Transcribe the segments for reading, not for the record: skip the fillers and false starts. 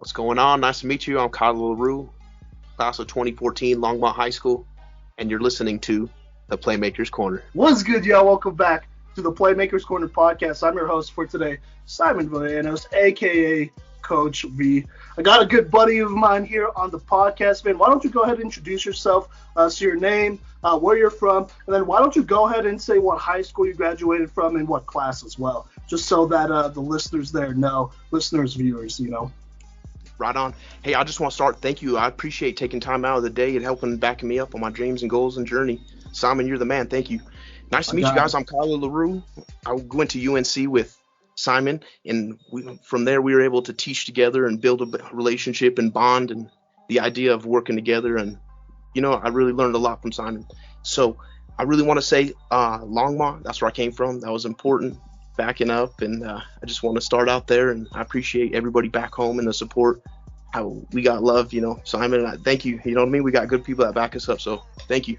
What's going on? Nice to meet you. I'm Kyler LeRoux, class of 2014, Longmont High School, and you're listening to the Playmakers Corner. What's good, y'all? Welcome back to the Playmakers Corner podcast. I'm your host for today, Simon Villanos, a.k.a. Coach V. I got a good buddy of mine here on the podcast, man. Why don't you go ahead and introduce yourself, so your name, where you're from, and then why don't you go ahead and say what high school you graduated from and what class as well, just so that the listeners there know, viewers, Right on. Hey, I just want to start. Thank you. I appreciate taking time out of the day and helping backing me up on my dreams and goals and journey. Simon, you're the man. Thank you. Nice to meet you guys. I'm Kyler LeRoux. I went to UNC with Simon, and from there we were able to teach together and build a relationship and bond, and the idea of working together. And, I really learned a lot from Simon. So I really want to say Longmont, that's where I came from. That was important, backing up, and I just want to start out there, and I appreciate everybody back home and the support. How we got love, Simon, and I thank you. You know what I mean? We got good people that back us up, so thank you.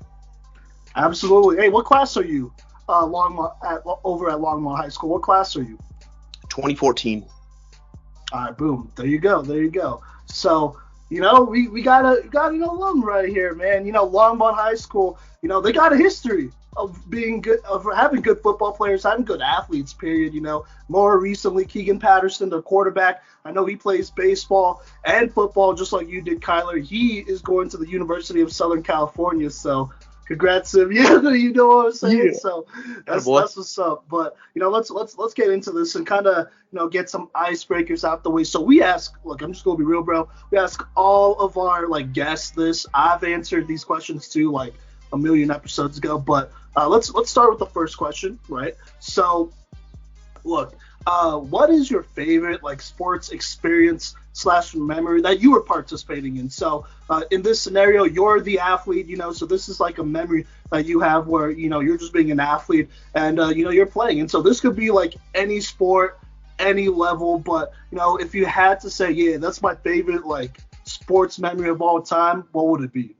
Absolutely. Hey, what class are you over at Longmont High School? What class are you? 2014. All right, boom. There you go. So, we got an alum right here, man. Longmont High School, they got a history of being good, of having good football players, having good athletes, period. More recently, Keegan Patterson, the quarterback, I know he plays baseball and football just like you did, Kyler. He is going to the University of Southern California, so congrats to him. Yeah, you know what I'm saying? Yeah. So that's what's up. But let's get into this and kind of get some icebreakers out the way. So we ask, look, I'm just gonna be real, bro. We ask all of our guests this. I've answered these questions too a million episodes ago, but let's start with the first question, right? So look, what is your favorite sports experience / memory that you were participating in? So in this scenario, you're the athlete, so this is a memory that you have where, you're just being an athlete and, you're playing. And so this could be any sport, any level, but, if you had to say, yeah, that's my favorite, sports memory of all time, what would it be?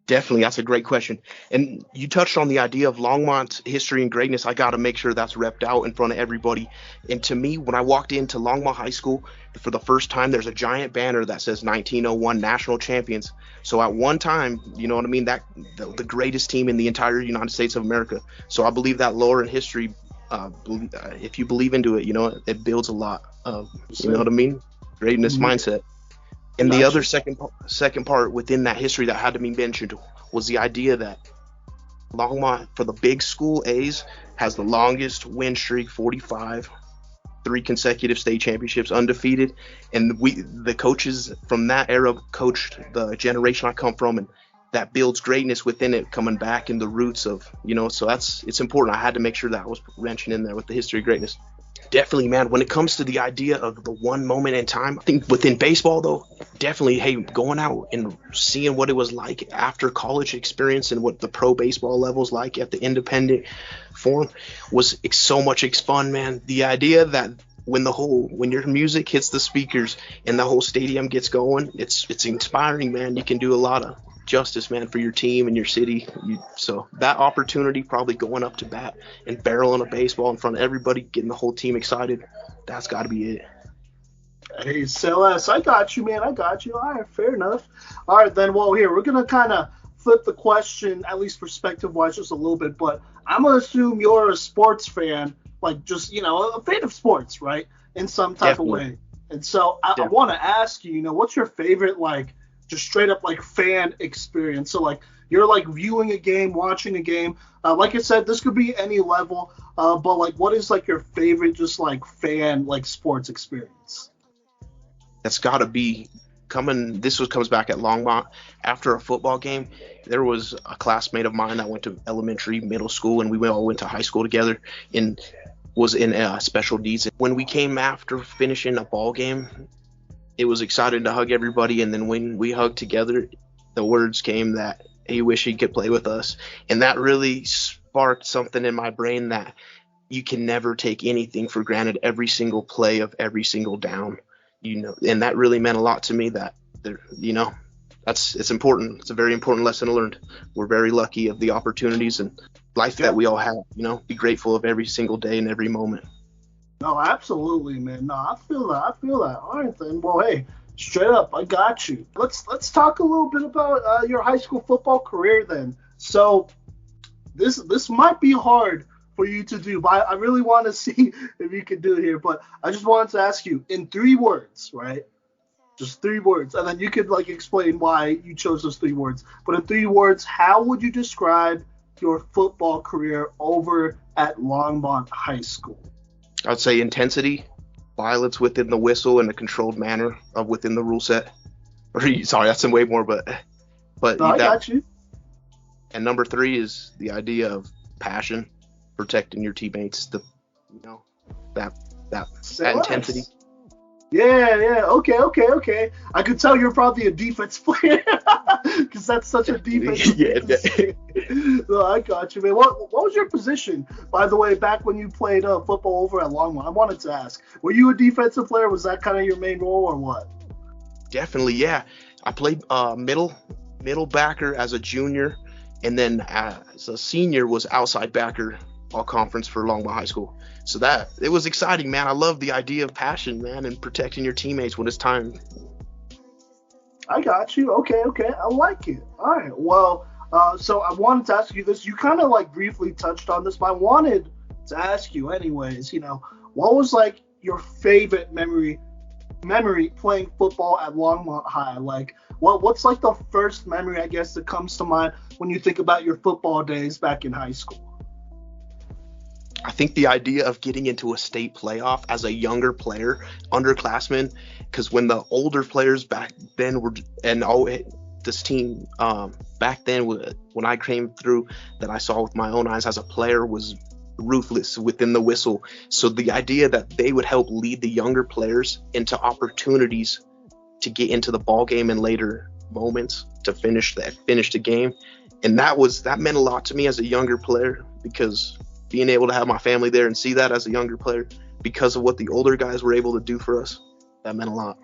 Definitely. That's a great question. And you touched on the idea of Longmont's history and greatness. I got to make sure that's repped out in front of everybody. And to me, when I walked into Longmont High School for the first time, there's a giant banner that says 1901 National Champions. So at one time, you know what I mean, that the greatest team in the entire United States of America. So I believe that lore and history, if you believe into it, it builds a lot of, you know what I mean, greatness mindset. And the other second part within that history that had to be mentioned was the idea that Longmont, for the big school A's, has the longest win streak, 45, 3 consecutive state championships, undefeated. And the coaches from that era coached the generation I come from, and that builds greatness within it, coming back in the roots of, so it's important. I had to make sure that I was wrenching in there with the history of greatness. Definitely, man, when it comes to the idea of the one moment in time, I think within baseball, though, definitely, hey, going out and seeing what it was like after college experience and what the pro baseball level's like at the independent form was so much fun, man. The idea that when your music hits the speakers and the whole stadium gets going, it's inspiring, man. You can do a lot of justice, man, for your team and your city. So that opportunity, probably going up to bat and barreling a baseball in front of everybody, getting the whole team excited, that's got to be it. Hey, Celeste, I got you, man. I got you. All right, fair enough. All right, then, well, here, we're going to kind of flip the question, at least perspective-wise, just a little bit, but I'm going to assume you're a sports fan, just, a fan of sports, right, in some type of way. And so I want to ask you, what's your favorite, just straight up fan experience? So you're viewing a game, watching a game. Like I said, this could be any level. But what is your favorite just fan sports experience? That's got to be comes back at Longmont after a football game. There was a classmate of mine that went to elementary, middle school, and we all went to high school together and was in special needs. When we came after finishing a ball game, it was exciting to hug everybody, and then when we hugged together, the words came that he wished he could play with us. And that really sparked something in my brain that you can never take anything for granted, every single play of every single down, and that really meant a lot to me. That it's important. It's a very important lesson learned. We're very lucky of the opportunities and life that we all have, be grateful of every single day and every moment. No, absolutely, man. No, I feel that. I feel that. All right, then. Well, hey, straight up, I got you. Let's talk a little bit about your high school football career then. So this might be hard for you to do, but I really want to see if you can do it here. But I just wanted to ask you in 3 words, right? Just 3 words, and then you could like explain why you chose those 3 words. But in 3 words, how would you describe your football career over at Longmont High School? I'd say intensity, violence within the whistle, and a controlled manner of within the rule set. Or sorry, that's some way more, but No, I that. got you. And number three is the idea of passion, protecting your teammates. You know that that Say that intensity. less. Yeah. Okay. I could tell you're probably a defense player because that's such a defensive Yeah, thing to say. No, I got you, man. What was your position, by the way, back when you played football over at Longmont? I wanted to ask. Were you a defensive player? Was that kind of your main role or what? definitely. Yeah, I played middle backer as a junior, and then as a senior was outside backer all conference for Longmont High School. So that it was exciting, man. I love the idea of passion, man, and protecting your teammates when it's time. I got you. Okay. I like it. All right. Well, so I wanted to ask you this. You kind of like briefly touched on this, but I wanted to ask you anyways. What was like your favorite memory playing football at Longmont High? Like, what's like the first memory I guess that comes to mind when you think about your football days back in high school? I think the idea of getting into a state playoff as a younger player, underclassmen, because when the older players back then were, and all this team back then when I came through, that I saw with my own eyes as a player, was ruthless within the whistle. So the idea that they would help lead the younger players into opportunities to get into the ball game in later moments to finish the game, and that meant a lot to me as a younger player, because being able to have my family there and see that as a younger player because of what the older guys were able to do for us, that meant a lot.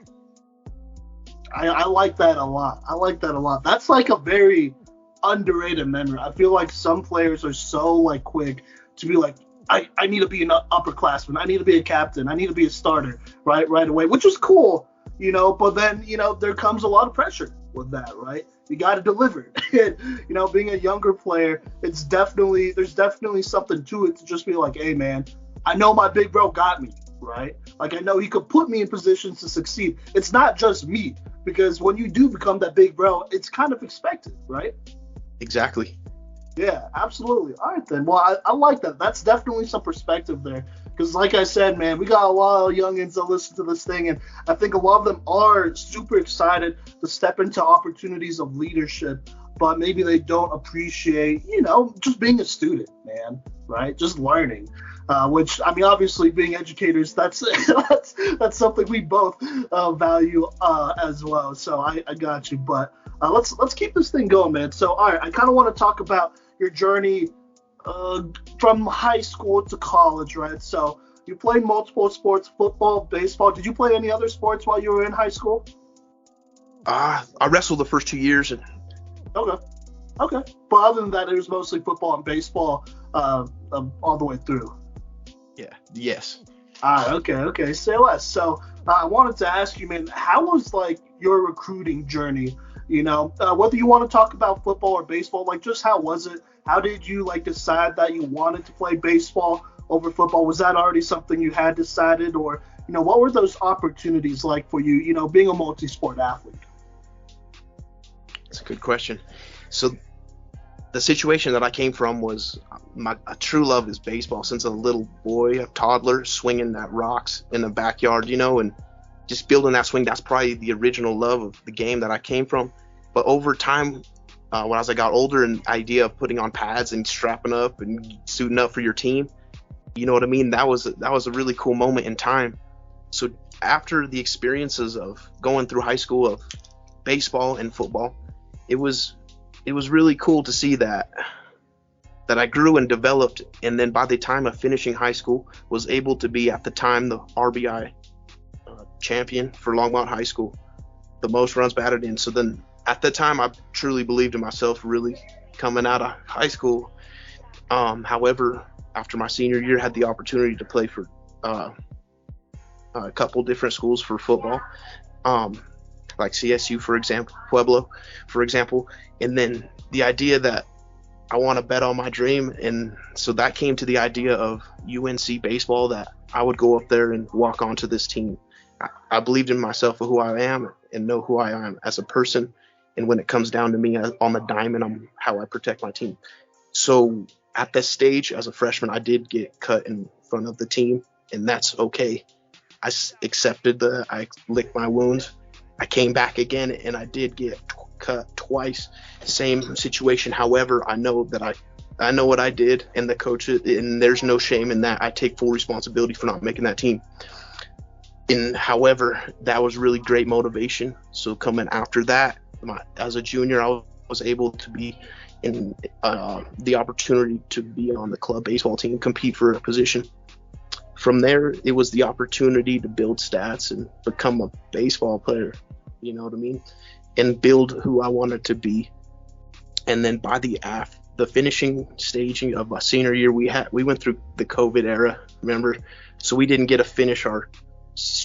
I like that a lot. I like that a lot. That's like a very underrated memory. I feel like some players are so like quick to be like, I need to be an upperclassman. I need to be a captain. I need to be a starter right away, which is cool, but then, there comes a lot of pressure with that, right? You got to deliver. And, being a younger player, there's definitely something to it to just be like, hey, man, I know my big bro got me, right? Like, I know he could put me in positions to succeed. It's not just me, because when you do become that big bro, it's kind of expected, right? Exactly. Yeah, absolutely. All right, then. Well, I like that. That's definitely some perspective there. Because, like I said, man, we got a lot of youngins that listen to this thing, and I think a lot of them are super excited to step into opportunities of leadership, but maybe they don't appreciate, just being a student, man, right? Just learning. Which, I mean, obviously, being educators, that's that's something we both value as well. So I got you. But let's keep this thing going, man. So, all right, I kind of want to talk about your journey from high school to college, right? So you played multiple sports, football, baseball. Did you play any other sports while you were in high school? I wrestled the first 2 years, and Okay. But other than that, it was mostly football and baseball all the way through. yeah, yes. All right, okay. Say less. So I wanted to ask you, man, how was like your recruiting journey? Whether you want to talk about football or baseball, like just how was it? How did you like decide that you wanted to play baseball over football? Was that already something you had decided, or what were those opportunities like for you? Being a multi-sport athlete. That's a good question. So the situation that I came from was my true love is baseball since a little boy, a toddler, swinging at rocks in the backyard, and just building that swing. That's probably the original love of the game that I came from. But over time, as I got older, and idea of putting on pads and strapping up and suiting up for your team, you know what I mean? That was a really cool moment in time. So after the experiences of going through high school of baseball and football, it was really cool to see that I grew and developed, and then by the time of finishing high school, was able to be at the time the RBI champion for Longmont High School, the most runs batted in. So then at the time, I truly believed in myself, really coming out of high school. However, after my senior year, had the opportunity to play for a couple different schools for football, um, like CSU, for example, Pueblo, for example. And then the idea that I want to bet on my dream. And so that came to the idea of UNC baseball, that I would go up there and walk onto this team. I believed in myself for who I am and know who I am as a person. And when it comes down to me on the diamond, I'm how I protect my team. So at this stage, as a freshman, I did get cut in front of the team, and that's okay. Accepted I licked my wounds. I came back again, and I did get cut twice. Same situation. However, I know what I did, and the coach, and there's no shame in that. I take full responsibility for not making that team. And however, that was really great motivation. So coming after that, as a junior, I was able to be in the opportunity to be on the club baseball team, compete for a position. From there, it was the opportunity to build stats and become a baseball player, you know what I mean, and build who I wanted to be. And then by the finishing staging of my senior year, we went through the COVID era, remember? So we didn't get to finish our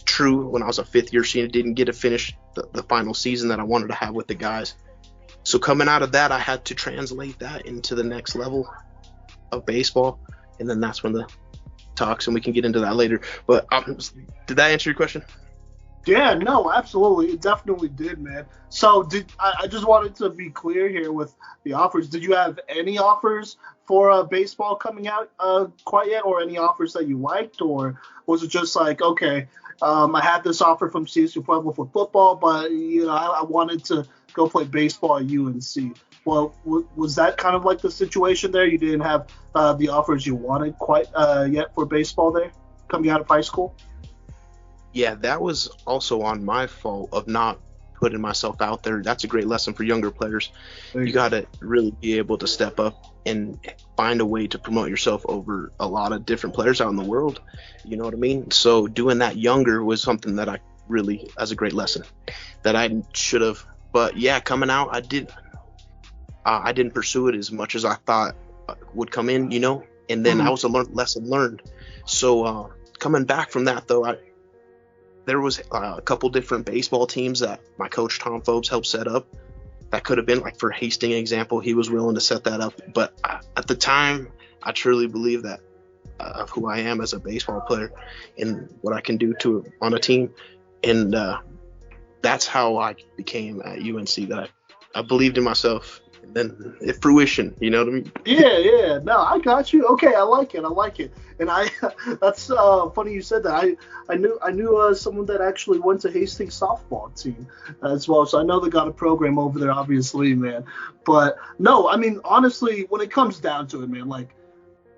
true, when I was a fifth year senior, didn't get to finish the final season that I wanted to have with the guys. So coming out of that, I had to translate that into the next level of baseball. And then that's when the talks, and we can get into that later. But did that answer your question? Yeah, no, absolutely. It definitely did, man. So I just wanted to be clear here with the offers. Did you have any offers for baseball coming out quite yet, or any offers that you liked, or was it just like, okay, I had this offer from CSU Pueblo for football, but I wanted to go play baseball at UNC. Well, was that kind of like the situation there? You didn't have the offers you wanted quite yet for baseball there coming out of high school? Yeah, that was also on my fault of not putting myself out there. That's a great lesson for younger players. You got to really be able to step up and find a way to promote yourself over a lot of different players out in the world. You know what I mean? So doing that younger was something that I really, as a great lesson that I should have. But yeah, coming out, I didn't pursue it as much as I thought would come in, and then I was a lesson learned. So coming back from that, though, there was a couple different baseball teams that my coach Tom Phobes helped set up. That could have been, like, for Hastings example, he was willing to set that up. But at the time, I truly believe that of who I am as a baseball player and what I can do on a team. And that's how I became at UNC, that I believed in myself. And then it fruition, you know what I mean? Yeah. No, I got you. Okay, I like it. And that's funny you said that. I knew someone that actually went to Hastings softball team as well. So I know they got a program over there, obviously, man. But no, I mean, honestly, when it comes down to it, man, like,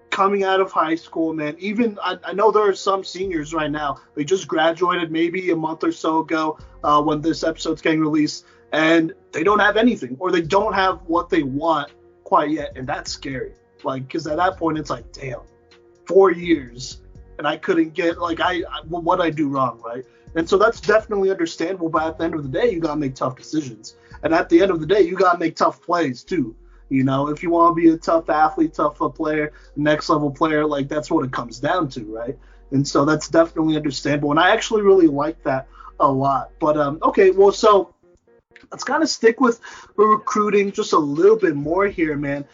coming out of high school, man, even I know there are some seniors right now. They just graduated maybe a month or so ago when this episode's getting released, and they don't have anything, or they don't have what they want quite yet, and that's scary. Like, because at that point, it's like, damn, 4 years, and I couldn't get, like, what I do wrong, right? And so that's definitely understandable, but at the end of the day, you got to make tough decisions. And at the end of the day, you got to make tough plays, too. If you want to be a tough athlete, tough player, next level player, like, that's what it comes down to, right? And so that's definitely understandable. And I actually really like that a lot. But, okay, well, so let's kind of stick with recruiting just a little bit more here, man.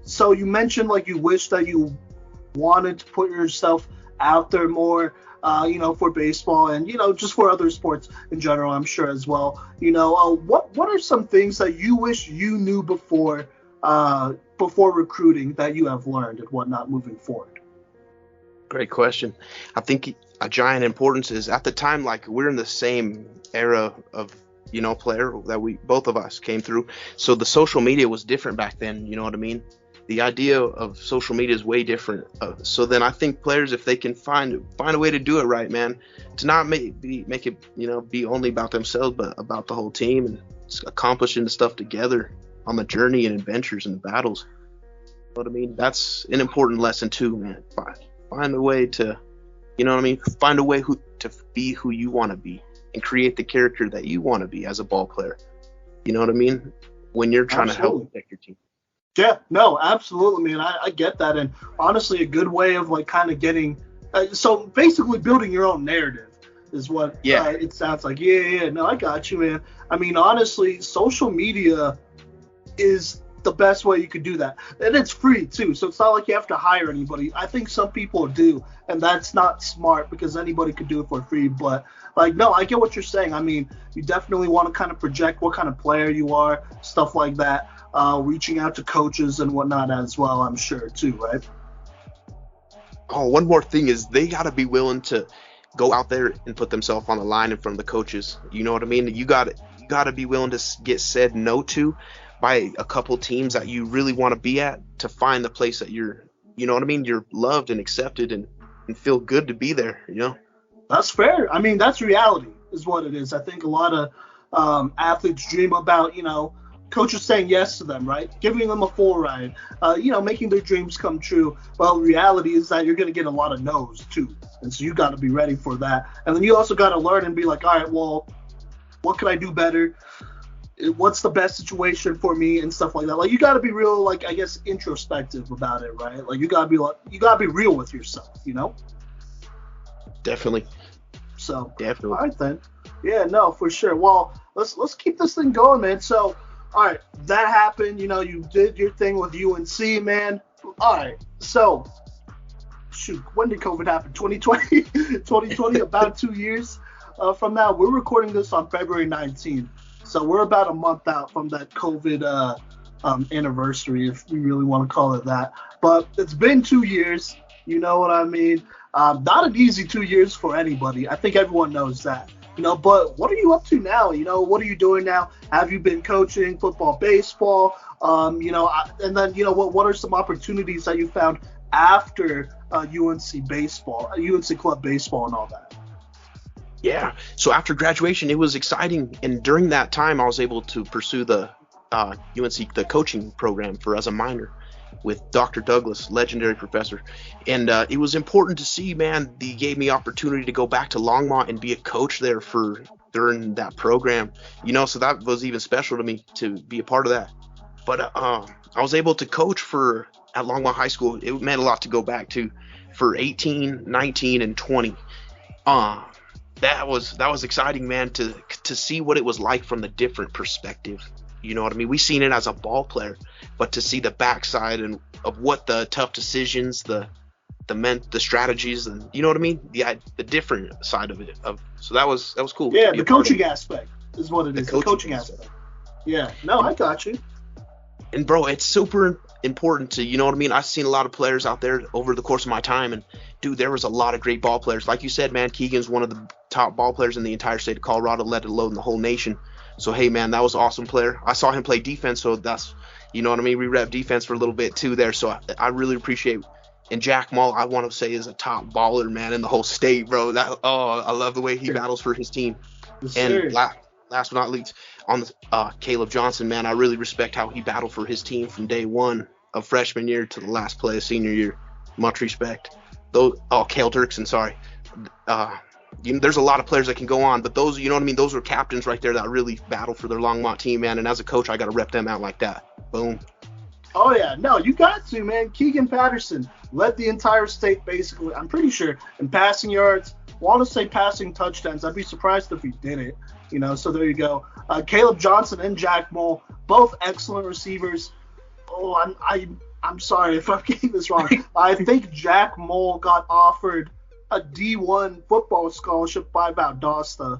So you mentioned, like, you wish that you wanted to put yourself out there more, for baseball and, just for other sports in general, I'm sure as well. What are some things that you wish you knew before recruiting that you have learned and whatnot moving forward? Great question. I think a giant importance is, at the time, like, we're in the same era of, player that we, both of us, came through. So the social media was different back then, you know what I mean? The idea of social media is way different. So then I think players, if they can find a way to do it right, man, to not make it, be only about themselves, but about the whole team and accomplishing the stuff together on the journey and adventures and battles. You know what I mean? That's an important lesson too, man. Find a way to, find a way to be who you want to be and create the character that you want to be as a ball player. You know what I mean? When you're trying to help protect your team. Yeah, no, absolutely, man. I get that. And honestly, a good way of, like, kind of getting So basically building your own narrative is what it sounds like. Yeah, no, I got you, man. I mean, honestly, social media is the best way you could do that. And it's free, too, so it's not like you have to hire anybody. I think some people do, and that's not smart because anybody could do it for free. But, like, no, I get what you're saying. I mean, you definitely want to kind of project what kind of player you are, stuff like that, reaching out to coaches and whatnot as well, I'm sure, too, right? Oh, one more thing is they got to be willing to go out there and put themselves on the line in front of the coaches. You know what I mean? You got to be willing to get said no to by a couple teams that you really want to be at to find the place that you're, you know what I mean? You're loved and accepted and feel good to be there, you know? That's fair. I mean, that's reality is what it is. I think a lot of athletes dream about, you know, coaches saying yes to them, right? Giving them a full ride, you know, making their dreams come true. Well, reality is that you're going to get a lot of no's too. And so you got to be ready for that. And then you also got to learn and be like, all right, well, what can I do better? What's the best situation for me and stuff like that. Like, you got to be real, like, I guess, introspective about it, right? Like, you got to be real with yourself, you know? Definitely. So, definitely. All right, then. Yeah, no, for sure. Well, let's keep this thing going, man. So, all right, that happened. You know, you did your thing with UNC, man. All right, so, shoot, when did COVID happen? 2020? 2020, about 2 years from now. We're recording this on February 19th. So we're about a month out from that COVID anniversary, if we really want to call it that. But it's been 2 years. You know what I mean? Not an easy 2 years for anybody. I think everyone knows that. You know, but what are you up to now? You know, what are you doing now? Have you been coaching football, baseball? You know, and then, you know, what are some opportunities that you found after UNC baseball, UNC club baseball and all that? Yeah. So after graduation, it was exciting. And during that time, I was able to pursue the UNC, the coaching program as a minor with Dr. Douglas, legendary professor. And it was important to see, man, he gave me opportunity to go back to Longmont and be a coach there during that program. You know, so that was even special to me to be a part of that. But I was able to coach at Longmont High School. It meant a lot to go back to for 18, 19, and 20. That was exciting, man, to see what it was like from the different perspective. You know what I mean? We seen it as a ball player, but to see the backside and of what the tough decisions, the strategies, and you know what I mean? The different side of it. So that was cool. Yeah, the coaching aspect is what it is. The coaching aspect. Yeah. No, I got you. And bro, it's super important to, you know what I mean? I've seen a lot of players out there over the course of my time, and dude, there was a lot of great ball players. Like you said, man, Keegan's one of the top ball players in the entire state of Colorado, let alone the whole nation. So hey, man, that was an awesome player. I saw him play defense, so that's, you know what I mean? We rep defense for a little bit too there, so I really appreciate. And Jack Mull, I want to say, is a top baller, man, in the whole state, bro. I love the way he battles for his team. Yes, and last but not least, on the Caleb Johnson, man, I really respect how he battled for his team from day one of freshman year to the last play of senior year. Much respect. Cale Dirksen, sorry. There's a lot of players that can go on, but those, you know what I mean? Those are captains right there that really battle for their Longmont team, man. And as a coach, I got to rep them out like that. Boom. Oh, yeah. No, you got to, man. Keegan Patterson led the entire state, basically, I'm pretty sure, in passing yards. Want to say passing touchdowns. I'd be surprised if he did it. You know, so there you go. Caleb Johnson and Jack Mull, both excellent receivers. Oh, I'm sorry if I'm getting this wrong. I think Jack Mull got offered a D1 football scholarship by Valdosta.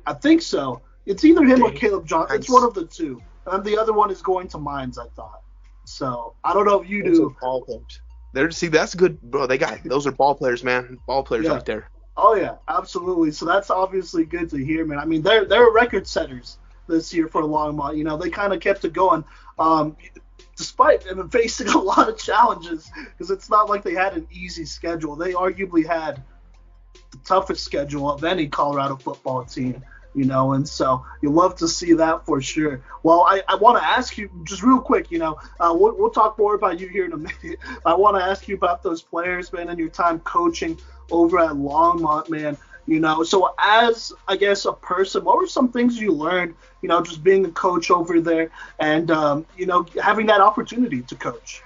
I think so. It's either him or Caleb Johnson. It's one of the two. And the other one is going to Mines, I thought. So I don't know if you do. Ball players. See, that's good, bro. Those are ball players, man. Ball players right there. Oh yeah, absolutely. So that's obviously good to hear, man. I mean, they're record setters this year for Longmont. You know, they kind of kept it going, despite them facing a lot of challenges, because it's not like they had an easy schedule. They arguably had the toughest schedule of any Colorado football team. You know, and so you love to see that for sure. Well, I want to ask you just real quick, you know, we'll talk more about you here in a minute. I want to ask you about those players, man, and your time coaching over at Longmont, man. You know, so as, I guess, a person, what were some things you learned, you know, just being a coach over there and, you know, having that opportunity to coach?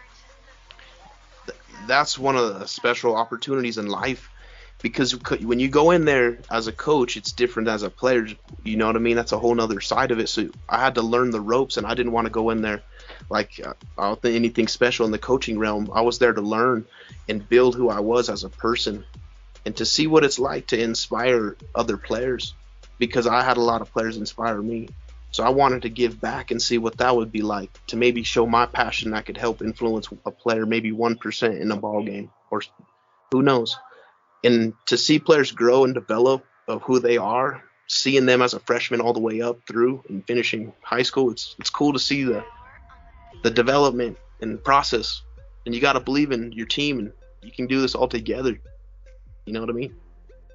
That's one of the special opportunities in life. because when you go in there as a coach, it's different as a player. You know what I mean? That's a whole nother side of it. So I had to learn the ropes, and I didn't want to go in there like I don't think anything special in the coaching realm. I was there to learn and build who I was as a person, and to see what it's like to inspire other players, because I had a lot of players inspire me. So I wanted to give back and see what that would be like, to maybe show my passion that could help influence a player maybe 1% in a ball game, or who knows. And to see players grow and develop of who they are, seeing them as a freshman all the way up through and finishing high school, it's cool to see the development and process. And you got to believe in your team, and you can do this all together. You know what I mean?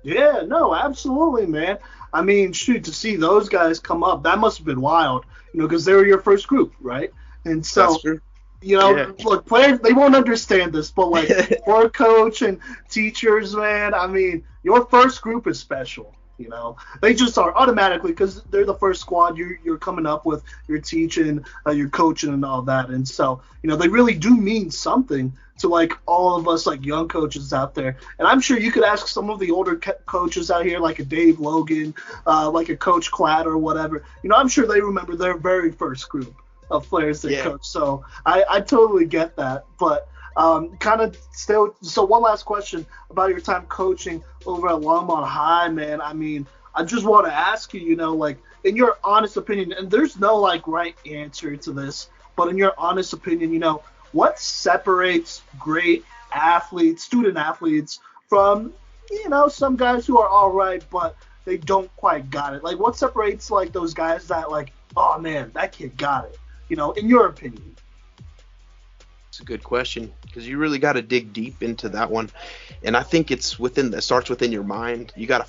Yeah, no, absolutely, man. I mean, shoot, to see those guys come up, that must have been wild, because they were your first group, right? And so, That's true. look, players, they won't understand this, but like for a coach and teachers, man, I mean, your first group is special. They just are automatically, because they're the first squad you're coming up with, you're teaching, you're coaching and all that. And so, they really do mean something to like all of us like young coaches out there. And I'm sure you could ask some of the older coaches out here, like a Dave Logan, like a Coach Cladd or whatever. I'm sure they remember their very first group of players they coach. So I totally get that. But kind of still, so one last question about your time coaching over at Longmont High, man. I mean, I just want to ask you, like, in your honest opinion, and there's no like right answer to this, but in your honest opinion, what separates great athletes, student athletes, from, some guys who are all right, but they don't quite got it? Like, what separates like those guys that like, oh man, that kid got it, in your opinion? It's a good question, because you really got to dig deep into that one, and I think it starts within your mind. You got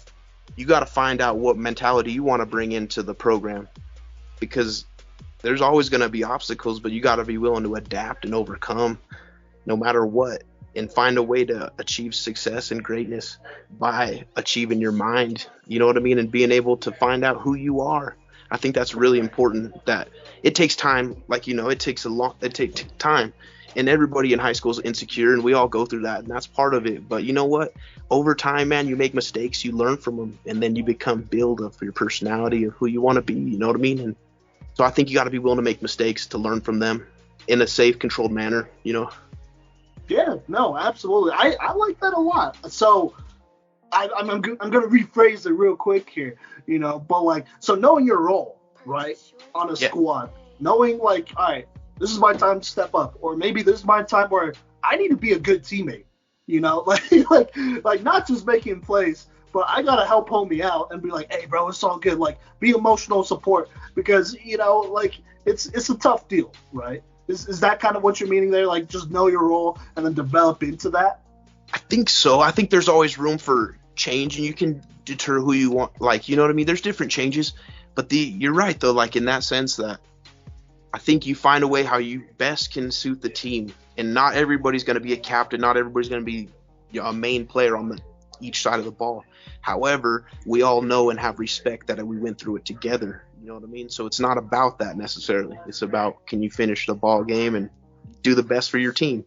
to find out what mentality you want to bring into the program, because there's always going to be obstacles, but you got to be willing to adapt and overcome no matter what, and find a way to achieve success and greatness by achieving your mind. You know what I mean? And being able to find out who you are. I think that's really important. That it takes time, like it takes time. And everybody in high school is insecure, and we all go through that, and that's part of it. But you know what? Over time, man, you make mistakes, you learn from them, and then you become build up for your personality of who you want to be. You know what I mean? And so I think you got to be willing to make mistakes to learn from them in a safe, controlled manner. Yeah, no, absolutely. I like that a lot. So I'm going to rephrase it real quick here, but like, so knowing your role, right, on a squad, knowing like, all right, this is my time to step up, or maybe this is my time where I need to be a good teammate, like not just making plays, but I gotta help homie out and be like, hey, bro, it's all good. Like, be emotional support, because like it's a tough deal, right? Is that kind of what you're meaning there? Like, just know your role and then develop into that? I think so. I think there's always room for change, and you can deter who you want. Like, you know what I mean? There's different changes, but you're right though. Like, in that sense, that I think you find a way how you best can suit the team, and not everybody's going to be a captain. Not everybody's going to be a main player on each side of the ball. However, we all know and have respect that we went through it together. You know what I mean? So it's not about that necessarily. It's about, can you finish the ball game and do the best for your team?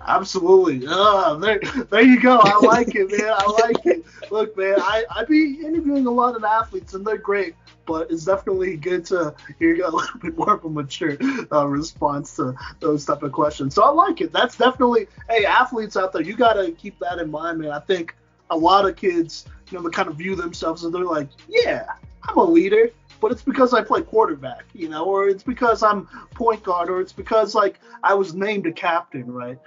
Absolutely. There you go. I like it, man. I like it. Look, man, I be interviewing a lot of athletes, and they're great, but it's definitely good to hear a little bit more of a mature response to those type of questions. So I like it. That's definitely, hey, athletes out there, you got to keep that in mind, man. I think a lot of kids, they kind of view themselves and they're like, yeah, I'm a leader, but it's because I play quarterback, or it's because I'm point guard, or it's because like I was named a captain, right?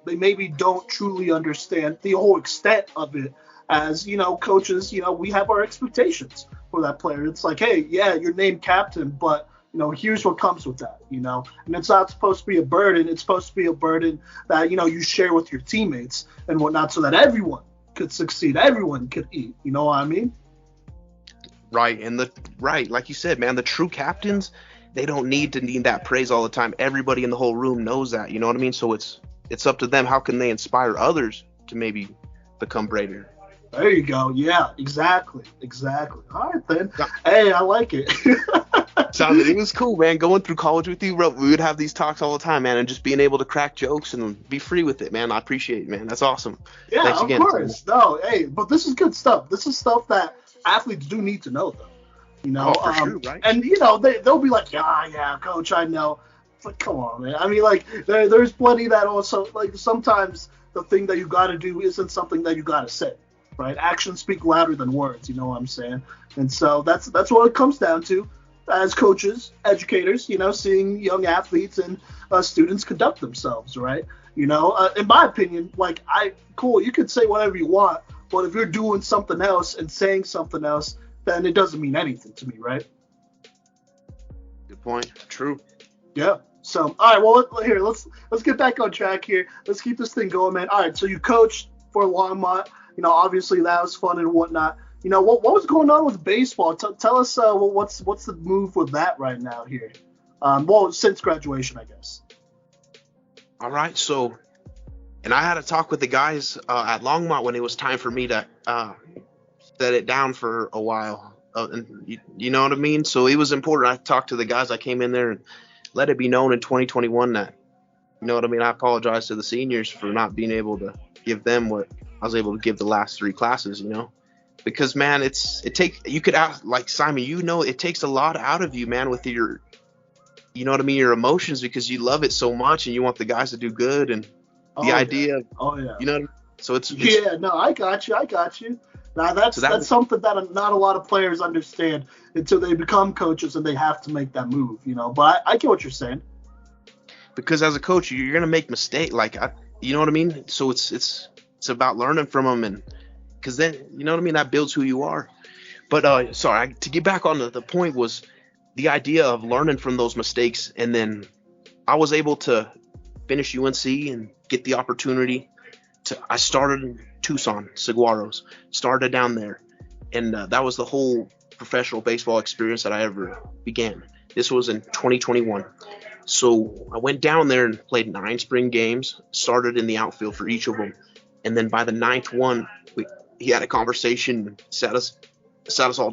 They maybe don't truly understand the whole extent of it. As coaches, we have our expectations for that player. It's like, hey, yeah, you're named captain, but here's what comes with that, and it's not supposed to be a burden. It's supposed to be a burden that you share with your teammates and whatnot, so that everyone could succeed, everyone could eat. You know what I mean? Right, and like you said, man, the true captains, they don't need that praise all the time. Everybody in the whole room knows that. You know what I mean? So it's up to them. How can they inspire others to maybe become greater? There you go. Yeah, exactly. All right, then. Hey, I like it. It was cool, man. Going through college with you, bro, we would have these talks all the time, man, and just being able to crack jokes and be free with it, man. I appreciate it, man. That's awesome. Yeah, Thanks of again, Simon. course. No, hey, but this is good stuff. This is stuff that athletes do need to know, though. Oh, for sure, right? And they'll be like, yeah, coach, I know. It's like, come on, man. I mean, like, there's plenty that also, like, sometimes the thing that you got to do isn't something that you got to say, right? Actions speak louder than words. You know what I'm saying? And so that's what it comes down to as coaches, educators. Seeing young athletes and students conduct themselves, right? In my opinion, like, cool, you could say whatever you want, but if you're doing something else and saying something else, then it doesn't mean anything to me, right? Good point. True. Yeah. So, all right, well, let's get back on track here. Let's keep this thing going, man. All right, so you coached for Longmont. Obviously that was fun and whatnot. What was going on with baseball? Tell us what's the move with that right now here? Since graduation, I guess. All right, so, and I had a talk with the guys at Longmont when it was time for me to set it down for a while. And you know what I mean? So it was important. I talked to the guys. I came in there and let it be known in 2021 that, you know what I mean? I apologize to the seniors for not being able to give them what I was able to give the last 3 classes, because, man, you could ask, like, Simon, it takes a lot out of you, man, with your, you know what I mean, your emotions, because you love it so much and you want the guys to do good. And the idea of, you know what I mean? So it's yeah, no, I got you. Now that's something that not a lot of players understand until they become coaches and they have to make that move, But I get what you're saying. Because as a coach, you're gonna make mistakes, you know what I mean. So it's about learning from them, and because then, you know what I mean, that builds who you are. But to get back on the point was the idea of learning from those mistakes, and then I was able to finish UNC and get the opportunity I started in Tucson, Saguaros, started down there. And that was the whole professional baseball experience that I ever began. This was in 2021. So I went down there and played 9 spring games, started in the outfield for each of them. And then by the 9th one, he had a conversation, sat us all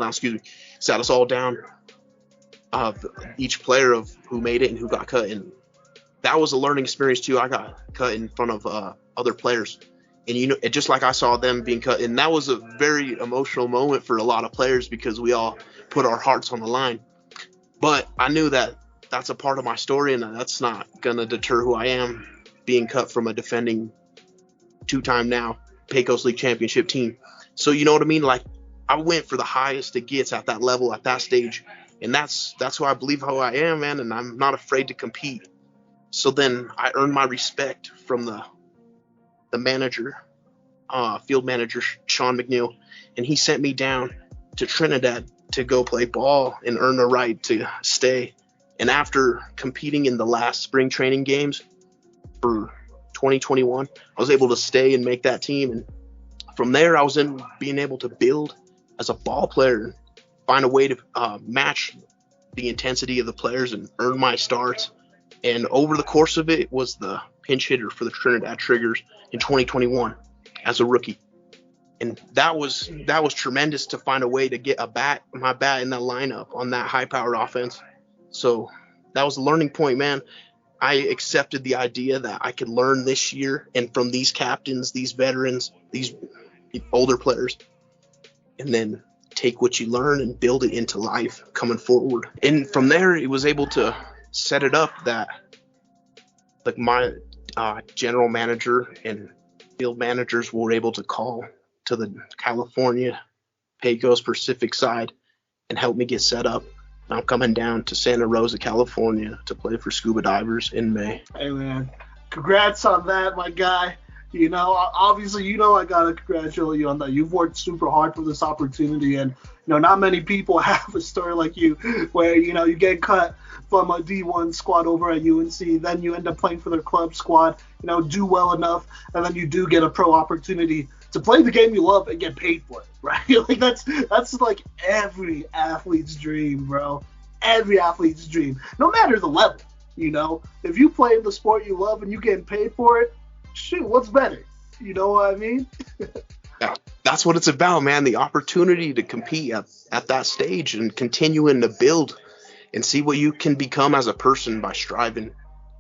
down, each player of who made it and who got cut. And that was a learning experience too. I got cut in front of other players, and just like I saw them being cut, and that was a very emotional moment for a lot of players because we all put our hearts on the line. But I knew that that's a part of my story, and that's not gonna deter who I am, being cut from a defending 2-time now Pecos League championship team. So you know what I mean? Like, I went for the highest it gets at that level, at that stage, and that's who I believe who I am, man, and I'm not afraid to compete. So then I earned my respect from the manager, field manager, Sean McNeil, and he sent me down to Trinidad to go play ball and earn the right to stay. And after competing in the last spring training games for 2021, I was able to stay and make that team. And from there, I was being able to build as a ball player and find a way to match the intensity of the players and earn my starts. And over the course of it, was the pinch hitter for the Trinidad Triggers in 2021 as a rookie. And that was tremendous to find a way to get my bat in that lineup on that high-powered offense. So that was a learning point, man. I accepted the idea that I could learn this year and from these captains, these veterans, these older players, and then take what you learn and build it into life coming forward. And from there, it was able to set it up that, like, my general manager and field managers were able to call to the California Pecos Pacific side and help me get set up. I'm coming down to Santa Rosa, California to play for Scuba Divers in May. Hey, man, congrats on that, my guy. Obviously, I got to congratulate you on that. You've worked super hard for this opportunity, and, not many people have a story like you where, you get cut from a D1 squad over at UNC, then you end up playing for their club squad, do well enough, and then you do get a pro opportunity to play the game you love and get paid for it, right? Like, that's like every athlete's dream, bro. Every athlete's dream, no matter the level, If you play in the sport you love and you getting paid for it, shoot, what's better? You know what I mean? That's what it's about, man. The opportunity to compete at that stage and continuing to build and see what you can become as a person by striving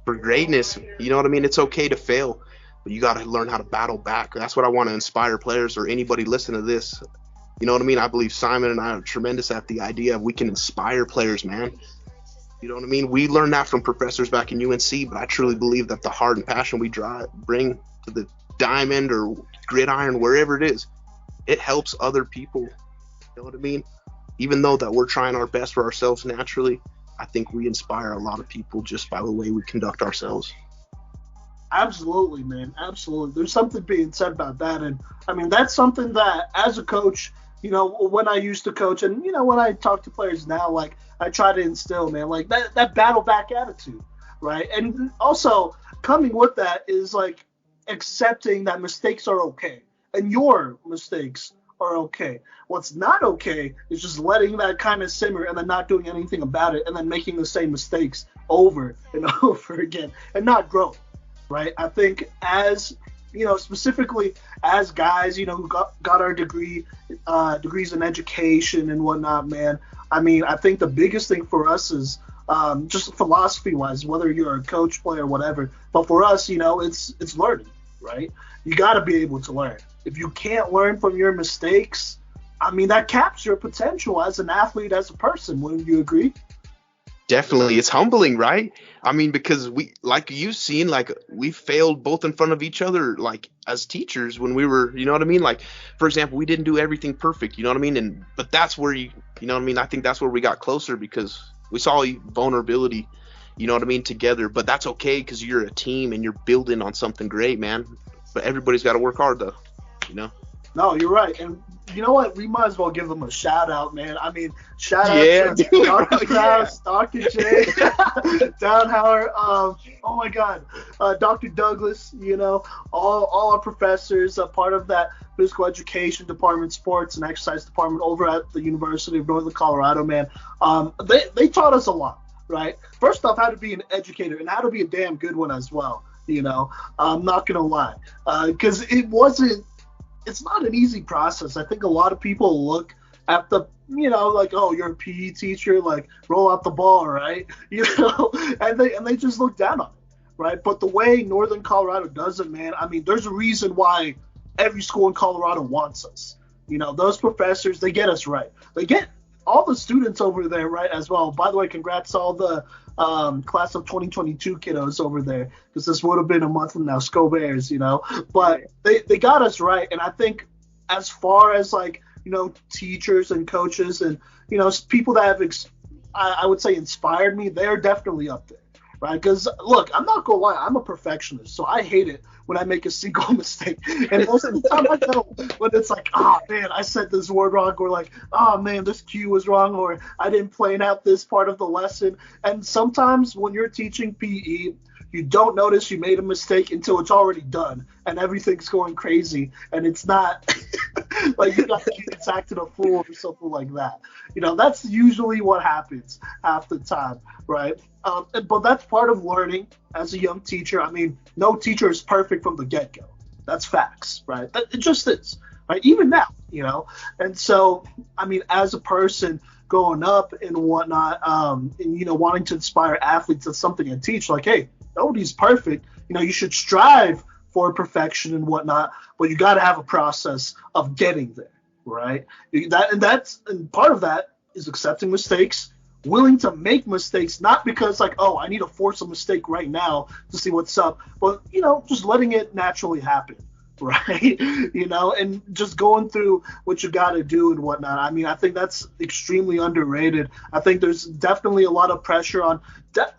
for greatness. You know what I mean? It's okay to fail, but you got to learn how to battle back. That's what I want to inspire players or anybody listening to this. You know what I mean? I believe Simon and I are tremendous at the idea of we can inspire players, man. You know what I mean? We learned that from professors back in UNC, but I truly believe that the heart and passion we bring to the diamond or gridiron, wherever it is, it helps other people. You know what I mean? Even though that we're trying our best for ourselves naturally, I think we inspire a lot of people just by the way we conduct ourselves. Absolutely, man. Absolutely. There's something being said about that. And I mean, that's something that as a coach, you know, when I used to coach and, you know, when I talk to players now, like I try to instill, man, like that battle back attitude, right? And also coming with that is like accepting that mistakes are okay and your mistakes are okay. What's not okay is just letting that kind of simmer and then not doing anything about it and then making the same mistakes over and over again and not grow, right? I think as, you know, specifically as guys, you know, who got our degrees in education and whatnot, man, I mean, I think the biggest thing for us is just philosophy-wise, whether you're a coach, player, whatever. But for us, you know, it's learning, right? You got to be able to learn. If you can't learn from your mistakes, I mean, that caps your potential as an athlete, as a person. Wouldn't you agree? Definitely. It's humbling, right? I mean, because we, like you've seen, like we failed both in front of each other, like as teachers when we were, you know what I mean? Like, for example, we didn't do everything perfect, you know what I mean? But that's where you know what I mean? I think that's where we got closer because we saw vulnerability, you know what I mean, together. But that's okay because you're a team and you're building on something great, man. But everybody's got to work hard, though, you know? No, you're right. And you know what? We might as well give them a shout out, man. I mean, shout out to Dr. Krause, Dr. J, Down Howard, oh my God, Dr. Douglas, you know, all our professors, part of that physical education department, sports and exercise department over at the University of Northern Colorado, man. They taught us a lot, right? First off, how to be an educator and how to be a damn good one as well, you know. I'm not going to lie, because it's not an easy process. I think a lot of people look at the, you know, like, oh, you're a PE teacher, like roll out the ball, right? You know, and they just look down on it, right? But the way Northern Colorado does it, man, I mean, there's a reason why every school in Colorado wants us. You know, those professors, they get us right. They get all the students over there right as well. By the way, congrats to all the class of 2022 kiddos over there, because this would have been a month from now. Go Bears, you know. But they got us right, and I think as far as like, you know, teachers and coaches and, you know, people that have I would say inspired me, they're definitely up there, right? Because look, I'm not gonna lie, I'm a perfectionist, so I hate it when I make a single mistake. And most of the time I know when it's like, oh man, I said this word wrong, or like, oh man, this cue was wrong, or I didn't plan out this part of the lesson. And sometimes when you're teaching PE, you don't notice you made a mistake until it's already done and everything's going crazy and it's not like you got kids acting a fool or something like that. You know, that's usually what happens half the time, right? But that's part of learning as a young teacher. I mean, no teacher is perfect from the get-go. That's facts, right? It just is, right? Even now, you know? And so, I mean, as a person growing up and whatnot, and, you know, wanting to inspire athletes, that's something I teach. Like, hey, nobody's perfect. You know, you should strive for perfection and whatnot, but you got to have a process of getting there, right? And part of that is accepting mistakes, willing to make mistakes, not because like, oh, I need to force a mistake right now to see what's up, but, you know, just letting it naturally happen, right? You know, and just going through what you got to do and whatnot. I mean, I think that's extremely underrated. I think there's definitely a lot of pressure on,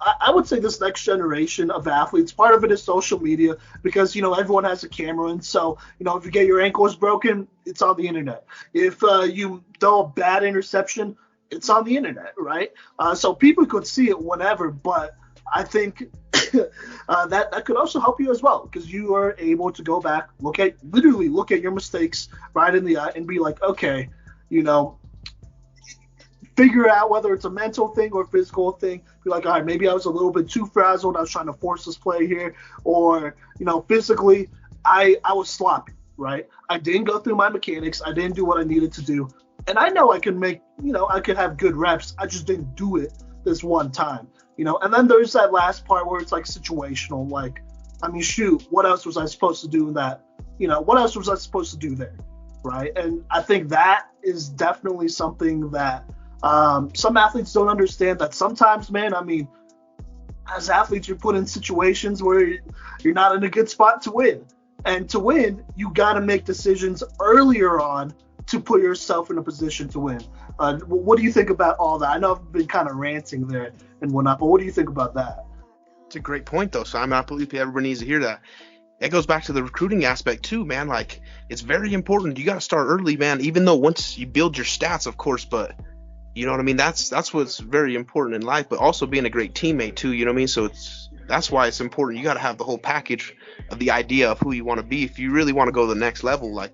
I would say, this next generation of athletes. Part of it is social media because, you know, everyone has a camera. And so, you know, if you get your ankles broken, it's on the internet. If you throw a bad interception, it's on the internet, right? So people could see it whenever, but I think that could also help you as well, because you are able to go back, look at your mistakes right in the eye and be like, okay, you know, figure out whether it's a mental thing or a physical thing. Be like, all right, maybe I was a little bit too frazzled. I was trying to force this play here, or, you know, physically I was sloppy, right? I didn't go through my mechanics. I didn't do what I needed to do. And I know I can make, you know, I could have good reps. I just didn't do it this one time, and then there's that last part where it's like situational, like, I mean, shoot, what else was I supposed to do in that? What else was I supposed to do there? Right. And I think that is definitely something that some athletes don't understand, that sometimes, man, I mean, as athletes, you're put in situations where you're not in a good spot to win. And to win, you got to make decisions earlier on to put yourself in a position to win. What do you think about all that? I know I've been kind of ranting there and whatnot, but what do you think about that? It's a great point, though, Simon. I believe everybody needs to hear that. It goes back to the recruiting aspect, too, man. Like, it's very important. You got to start early, man, even though once you build your stats, of course, but you know what I mean? That's what's very important in life, but also being a great teammate, too, you know what I mean? So that's why it's important. You got to have the whole package of the idea of who you want to be if you really want to go to the next level. Like,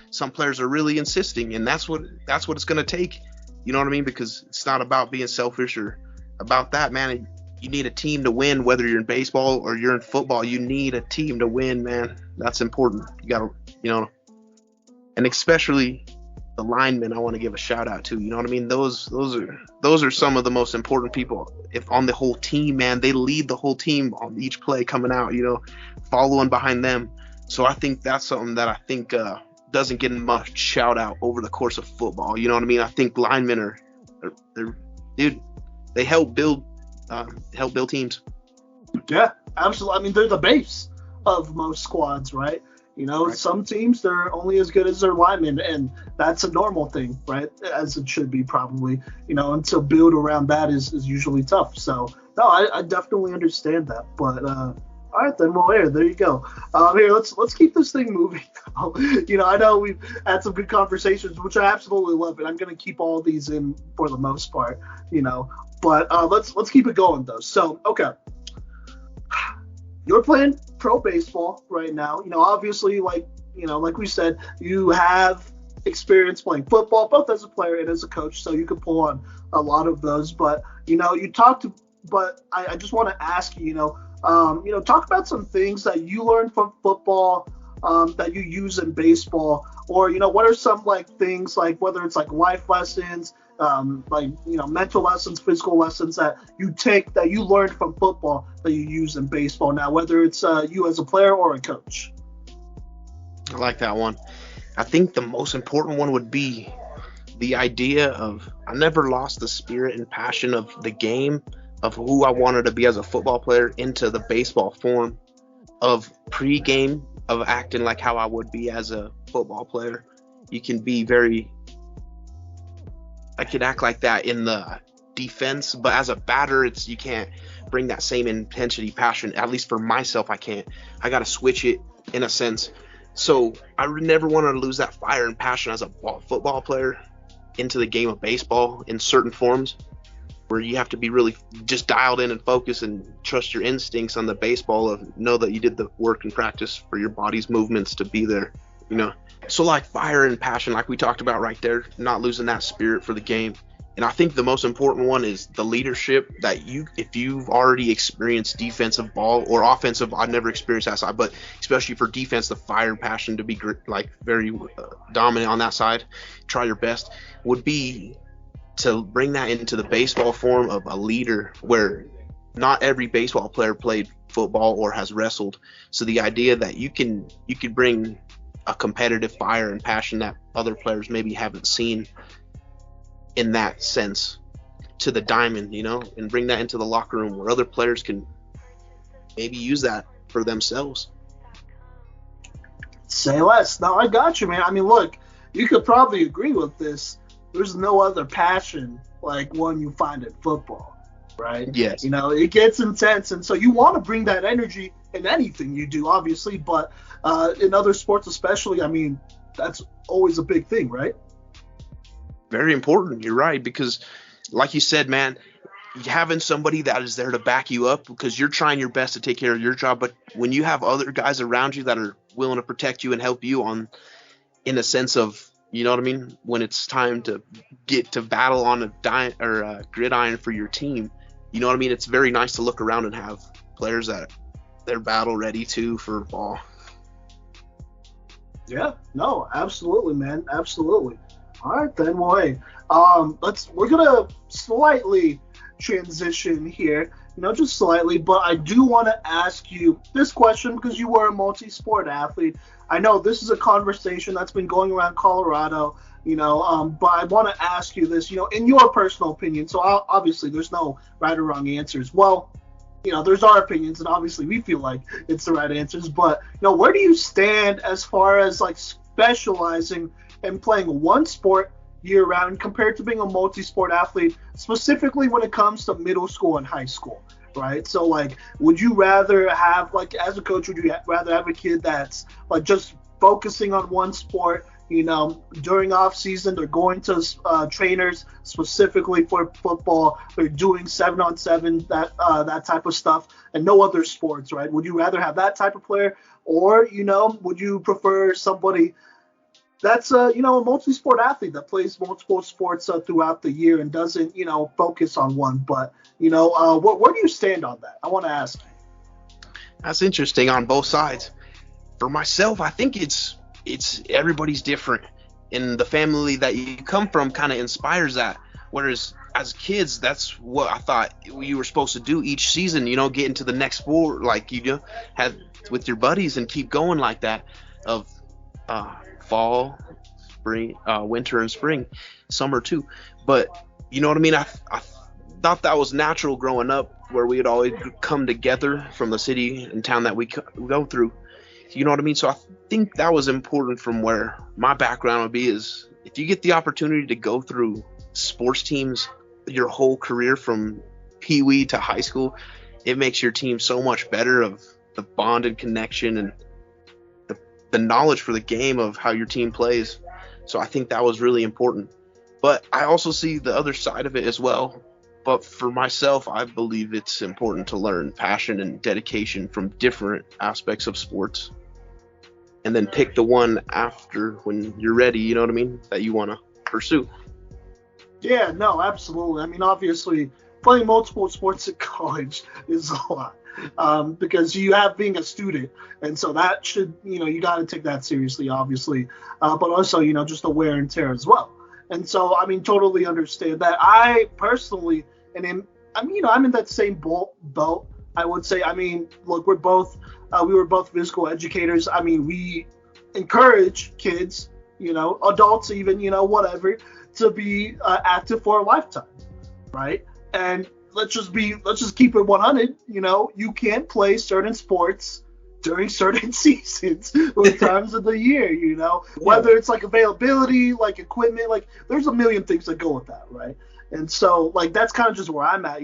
some players are really insisting, and that's what it's going to take, you know what I mean? Because it's not about being selfish or about that, man. You need a team to win, whether you're in baseball or you're in football. You need a team to win, man. That's important. You got to, and especially the linemen, I want to give a shout out to. You know what I mean? Those are some of the most important people if on the whole team, man. They lead the whole team on each play coming out, following behind them. So I think that's something that I think doesn't get much shout out over the course of football. You know what I mean? I think linemen they help build teams. Yeah, absolutely. I mean, they're the base of most squads, right? Right. Some teams, they're only as good as their linemen, and that's a normal thing, right? As it should be, probably, and to build around that is usually tough. So, no, I definitely understand that. But, all right, then, well, there you go. Here, let's keep this thing moving. I know we've had some good conversations, which I absolutely love, and I'm going to keep all these in for the most part, But let's keep it going, though. So, okay. You're playing pro baseball right now. Obviously, like we said, you have experience playing football, both as a player and as a coach, so you could pull on a lot of those. But, but I just want to ask you, talk about some things that you learned from football that you use in baseball, or, what are some things whether it's life lessons, mental lessons, physical lessons that you learned from football that you use in baseball now, whether it's you as a player or a coach. I like that one. I think the most important one would be the idea of I never lost the spirit and passion of the game, of who I wanted to be as a football player, into the baseball form of pre-game, of acting like how I would be as a football player. You can be I could act like that in the defense, but as a batter, you can't bring that same intensity, passion. At least for myself, I can't. I got to switch it in a sense. So I never wanted to lose that fire and passion as a football player into the game of baseball in certain forms, where you have to be really just dialed in and focus and trust your instincts on the baseball, of know that you did the work and practice for your body's movements to be there, So fire and passion, like we talked about right there, not losing that spirit for the game. And I think the most important one is the leadership that if you've already experienced defensive ball or offensive, I've never experienced that side, but especially for defense, the fire and passion to be very dominant on that side, try your best, would be to bring that into the baseball form of a leader, where not every baseball player played football or has wrestled. So the idea that you could bring a competitive fire and passion that other players maybe haven't seen in that sense to the diamond, and bring that into the locker room where other players can maybe use that for themselves. Say less. No, I got you, man. I mean, look, you could probably agree with this. There's no other passion like one you find in football, right? Yes. It gets intense, and so you want to bring that energy in anything you do, obviously, but in other sports especially, I mean, that's always a big thing, right? Very important. You're right, because like you said, man, having somebody that is there to back you up, because you're trying your best to take care of your job, but when you have other guys around you that are willing to protect you and help you in a sense of, you know what I mean, when it's time to get to battle on a gridiron for your team, you know what I mean, it's very nice to look around and have players that they're battle ready too for ball. Yeah, no, absolutely, man, absolutely. All right, then, well, hey, we're gonna slightly transition here, just slightly, but I do want to ask you this question because you were a multi-sport athlete. I know this is a conversation that's been going around Colorado, but I want to ask you this, in your personal opinion. So obviously there's no right or wrong answers. Well, there's our opinions, and obviously we feel like it's the right answers. But, where do you stand as far as like specializing and playing one sport year-round compared to being a multi-sport athlete, specifically when it comes to middle school and high school, right? So, like, would you rather have, like, as a coach, would you rather have a kid that's, like, just focusing on one sport, during off season, they're going to trainers specifically for football, they're doing 7-on-7, that type of stuff, and no other sports, right? Would you rather have that type of player, or, would you prefer somebody that's a multi-sport athlete that plays multiple sports throughout the year and doesn't focus on one? But where do you stand on that? I want to ask you. That's interesting on both sides. For myself, I think it's everybody's different, and the family that you come from kind of inspires that. Whereas as kids, that's what I thought you were supposed to do each season. Get into the next sport like you have with your buddies and keep going like that of fall, spring, winter, and spring, summer too. But you know what I mean? I thought that was natural growing up, where we would always come together from the city and town that we go through. You know what I mean? So I think that was important from where my background would be, is if you get the opportunity to go through sports teams your whole career from Pee Wee to high school, it makes your team so much better, of the bonded connection and the knowledge for the game of how your team plays. So I think that was really important. But I also see the other side of it as well. But for myself, I believe it's important to learn passion and dedication from different aspects of sports, and then pick the one after when you're ready, you know what I mean, that you want to pursue. Yeah, no, absolutely. I mean, obviously, playing multiple sports at college is a lot, because you have being a student, and so that should, you got to take that seriously, obviously, but also, just the wear and tear as well. And so, I mean, totally understand that. I personally, I'm in that same boat, I would say. I mean, look, we were both physical educators. I mean, we encourage kids, adults even, whatever, to be active for a lifetime, right? And let's just keep it 100. You can't play certain sports during certain seasons or times of the year, whether it's like availability, like equipment, like there's a million things that go with that, right? And so, like, that's kind of just where I'm at.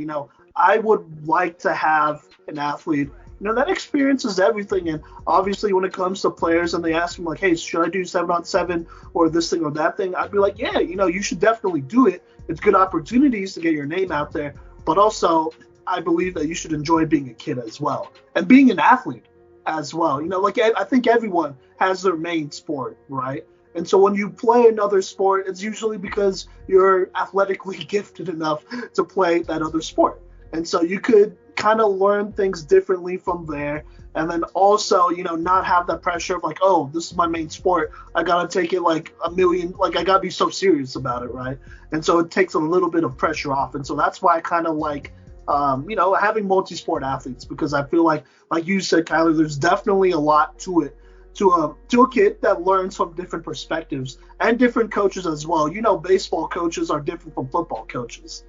I would like to have an athlete, that experiences everything. And obviously, when it comes to players and they ask me, like, hey, should I do 7-on-7 or this thing or that thing? I'd be like, yeah, you should definitely do it. It's good opportunities to get your name out there. But also, I believe that you should enjoy being a kid as well and being an athlete as well. Like, I think everyone has their main sport, right? And so when you play another sport, it's usually because you're athletically gifted enough to play that other sport. And so you could kind of learn things differently from there. And then also, not have that pressure of like, oh, this is my main sport. I got to take it like a million, like I got to be so serious about it, right? And so it takes a little bit of pressure off. And so that's why I kind of like, having multi-sport athletes, because I feel like you said, Kyler, there's definitely a lot to it, to a kid that learns from different perspectives and different coaches as well. Baseball coaches are different from football coaches.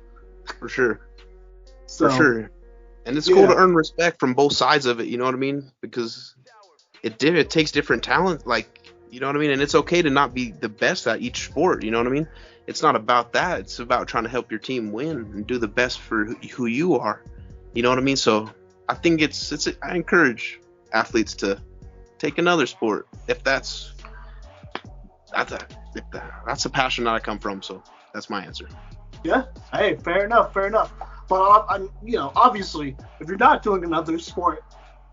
For sure. So, for sure. And it's cool to earn respect from both sides of it, you know what I mean? Because it takes different talent, like, you know what I mean? And it's okay to not be the best at each sport, you know what I mean? It's not about that. It's about trying to help your team win and do the best for who you are. You know what I mean? So I think I encourage athletes to take another sport if that's a passion that I come from. So that's my answer. Yeah. Hey, fair enough. But obviously, if you're not doing another sport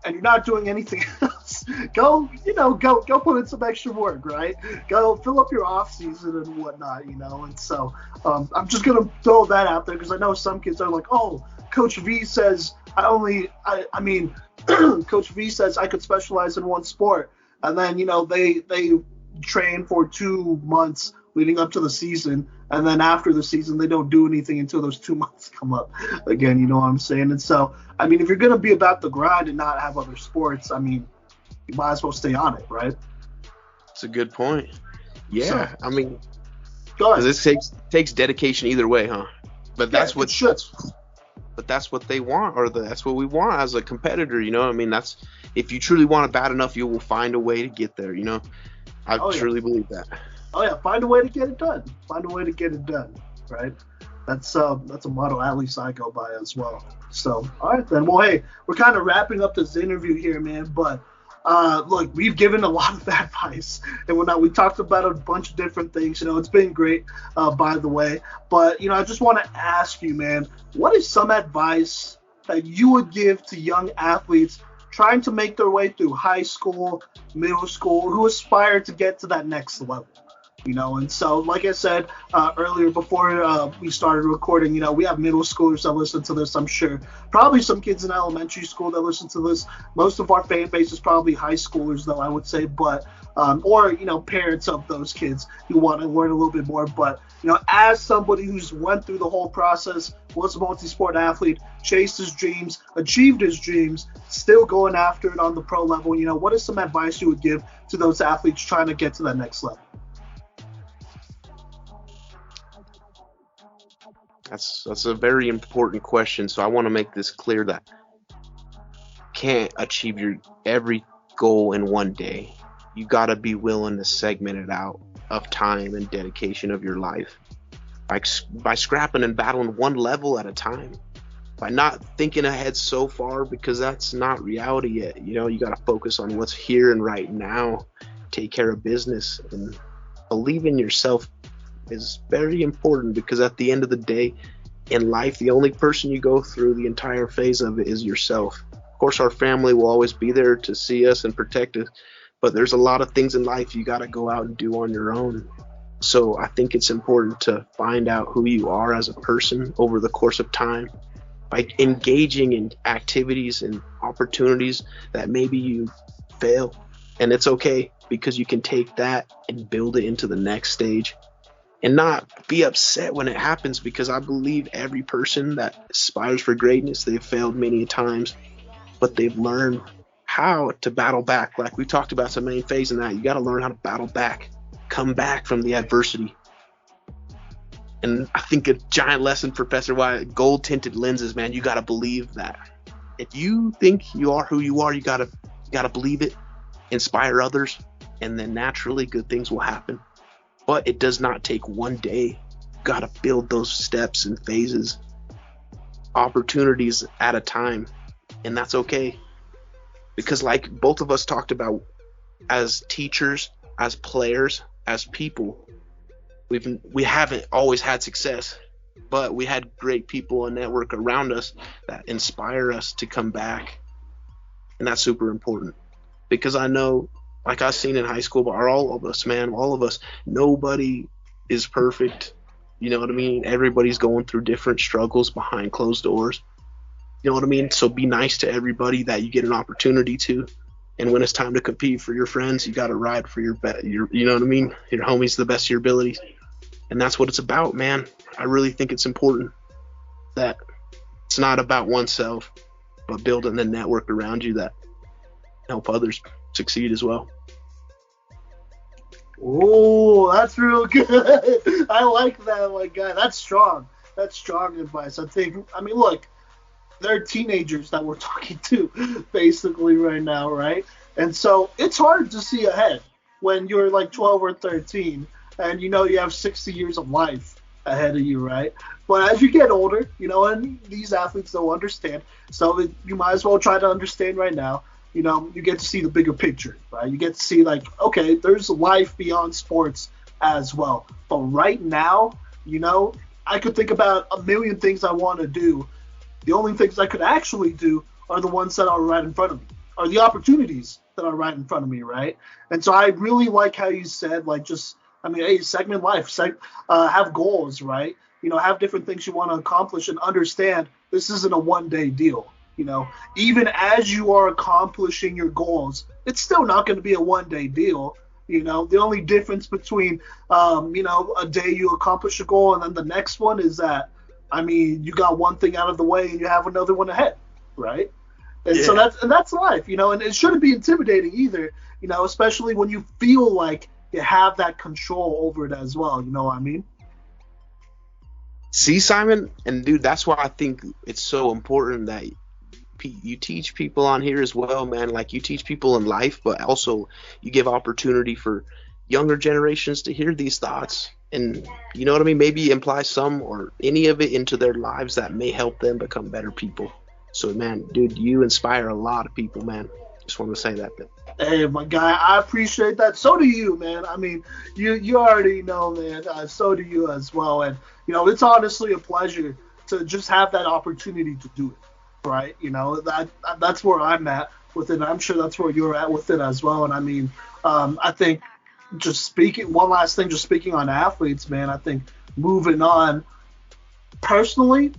and you're not doing anything else, go put in some extra work, right? Go fill up your off season and whatnot, And so I'm just gonna throw that out there because I know some kids are like, oh, Coach V says Coach V says I could specialize in one sport, and then they train for 2 months leading up to the season, and then after the season they don't do anything until those 2 months come up again. You know what I'm saying? And so, I mean, if you're gonna be about the grind and not have other sports, I mean, you might as well stay on it, right? That's a good point. Yeah, So, I mean, go because ahead. this takes dedication either way, huh? But Yeah, that's it what should. that's what they want, or that's what we want as a competitor. You know, I mean, that's if you truly want it bad enough, you will find a way to get there. You know, I Oh yeah. truly believe that. Oh yeah. Find a way to get it done. Find a way to get it done. Right. That's a motto at least I go by as well. So all right then. Well, hey, we're kind of wrapping up this interview here, man. But look, we've given a lot of advice and whatnot. We talked about a bunch of different things. You know, it's been great, by the way. But you know, I just want to ask you, man, what is some advice that you would give to young athletes trying to make their way through high school, middle school, who aspire to get to that next level? You know, and so like I said earlier before we started recording, you know, we have middle schoolers that listen to this, I'm sure. Probably some kids in elementary school that listen to this. Most of our fan base is probably high schoolers, though, I would say, but or, you know, parents of those kids who want to learn a little bit more. But, you know, as somebody who's went through the whole process, was a multi-sport athlete, chased his dreams, achieved his dreams, still going after it on the pro level, you know, what is some advice you would give to those athletes trying to get to that next level? That's a very important question. So I want to make this clear that can't achieve your every goal in one day. You got to be willing to segment it out of time and dedication of your life by scrapping and battling one level at a time, by not thinking ahead so far, because that's not reality yet. You know, you got to focus on what's here and right now, take care of business, and believe in yourself is very important, because at the end of the day in life, the only person you go through the entire phase of it is yourself. Of course, our family will always be there to see us and protect us, but there's a lot of things in life you got to go out and do on your own. So I think it's important to find out who you are as a person over the course of time by engaging in activities and opportunities that maybe you fail. And it's okay, because you can take that and build it into the next stage and not be upset when it happens, because I believe every person that aspires for greatness, they've failed many times, but they've learned how to battle back. Like we talked about some main phase in that, you got to learn how to battle back, come back from the adversity. And I think a giant lesson, Professor Wyatt, gold tinted lenses, man, you got to believe that. If you think you are who you are, you got to believe it, inspire others, and then naturally good things will happen. But it does not take one day. You got to build those steps and phases, opportunities at a time. And that's okay. Because like both of us talked about, as teachers, as players, as people, we haven't always had success, but we had great people and network around us that inspire us to come back. And that's super important, because I know, like I've seen in high school, but all of us, man, all of us, nobody is perfect. You know what I mean? Everybody's going through different struggles behind closed doors. You know what I mean? So be nice to everybody that you get an opportunity to. And when it's time to compete for your friends, you got to ride for your you know what I mean? Your homies the best of your abilities. And that's what it's about, man. I really think it's important that it's not about oneself, but building the network around you that help others succeed as well. Oh, that's real good. I like that, my guy. That's strong. That's strong advice. I mean, look, they're teenagers that we're talking to basically right now, right? And so it's hard to see ahead when you're like 12 or 13 and you know you have 60 years of life ahead of you, right? But as you get older, you know, and these athletes don't understand, so you might as well try to understand right now. You know, you get to see the bigger picture, right? You get to see, like, okay, there's life beyond sports as well. But right now, you know, I could think about a million things I want to do. The only things I could actually do are the ones that are right in front of me, are the opportunities that are right in front of me, right? And so I really like how you said, like, just, I mean, hey, segment life, have goals, right? You know, have different things you want to accomplish and understand this isn't a one-day deal. You know, even as you are accomplishing your goals, it's still not going to be a one-day deal. The only difference between, a day you accomplish a goal and then the next one is that, you got one thing out of the way and you have another one ahead, right? And so Yeah. that's life, and it shouldn't be intimidating either, especially when you feel like you have that control over it as well. You know what I mean? See, Simon, and dude, that's why I think it's so important that you teach people on here as well, man. Like you teach people in life, but also you give opportunity for younger generations to hear these thoughts. And you know what I mean? Maybe imply some or any of it into their lives that may help them become better people. So, man, dude, you inspire a lot of people, man. Just want to say that. Hey, my guy, I appreciate that. So do you, man. You already know, man. So do you as well. And it's honestly a pleasure to just have that opportunity to do it, right? That's where I'm at with it. I'm sure that's where you're at with it as well. And I think just speaking one last thing, just speaking on athletes, man. I think moving on personally,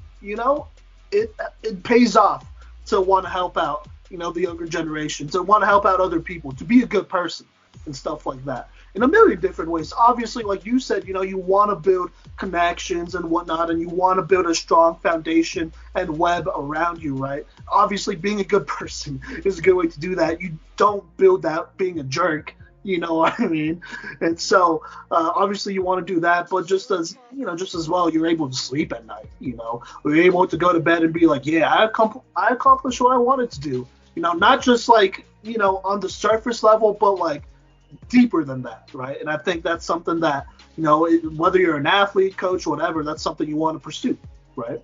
it pays off to want to help out, the younger generation, to want to help out other people, to be a good person and stuff like that in a million different ways. Obviously, like you said, you want to build connections and whatnot, and you want to build a strong foundation and web around you, right? Obviously, being a good person is a good way to do that. You don't build that being a jerk. You know what I mean? And so, obviously, you want to do that, but just as well, you're able to sleep at night. You're able to go to bed and be like, yeah, I accomplished what I wanted to do. Not just like on the surface level, but like deeper than that, right? And I think that's something that whether you're an athlete, coach, whatever, that's something you want to pursue, right?